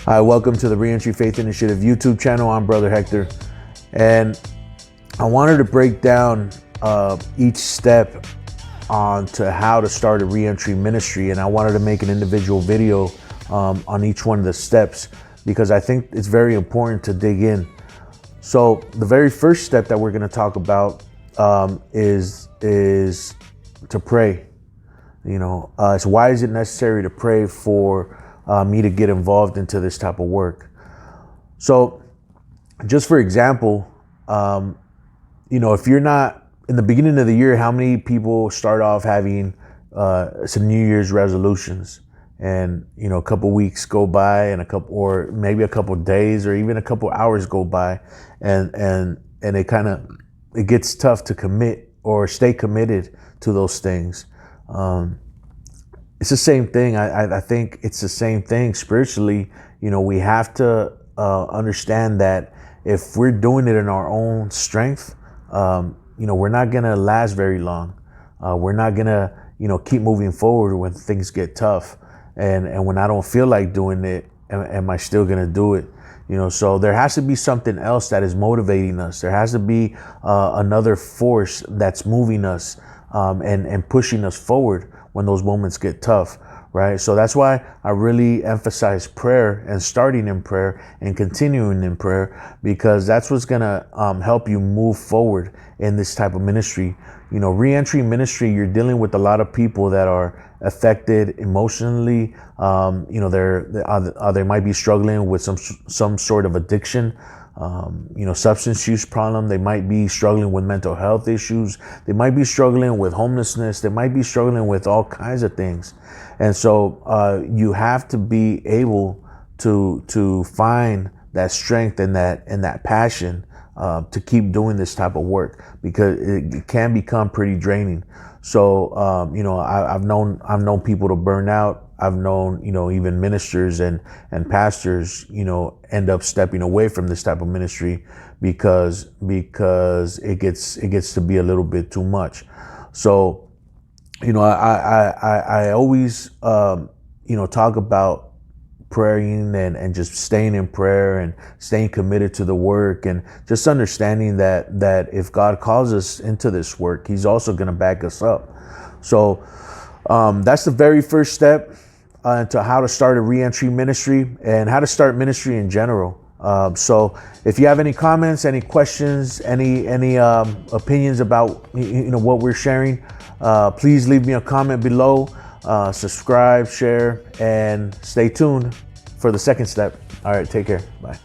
Hi, welcome to the Reentry Faith Initiative YouTube channel. I'm Brother Hector, and I wanted to break down each step on to how to start a reentry ministry, and I wanted to make an individual video on each one of the steps because I think it's very important to dig in. So the very first step that we're going to talk about is to pray. It's why is it necessary to pray for me to get involved into this type of work? So just for example, if you're not in the beginning of the year, how many people start off having some New Year's resolutions, and a couple weeks go by and or maybe a couple days or even a couple hours go by, and it gets tough to commit or stay committed to those things. It's the same thing. I think it's the same thing spiritually. We have to understand that if we're doing it in our own strength, we're not gonna last very long. We're not gonna, keep moving forward when things get tough, and when I don't feel like doing it, am I still gonna do it? So there has to be something else that is motivating us. There has to be another force that's moving us and pushing us forward when those moments get tough, right? So that's why I really emphasize prayer and starting in prayer and continuing in prayer, because that's what's gonna help you move forward in this type of ministry. Reentry ministry, you're dealing with a lot of people that are affected emotionally. They might be struggling with some sort of addiction. Substance use problem. They might be struggling with mental health issues. They might be struggling with homelessness. They might be struggling with all kinds of things. And so you have to be able to find that strength and that passion to keep doing this type of work, because it can become pretty draining. So I've known people to burn out. I've known, even ministers and pastors, end up stepping away from this type of ministry because it gets to be a little bit too much. So, I always, talk about praying and just staying in prayer and staying committed to the work, and just understanding that if God calls us into this work, He's also going to back us up. So that's the very first step into how to start a reentry ministry and how to start ministry in general. So if you have any comments, any questions, any opinions about what we're sharing, please leave me a comment below. Subscribe, share, and stay tuned for the second step. All right, take care. Bye.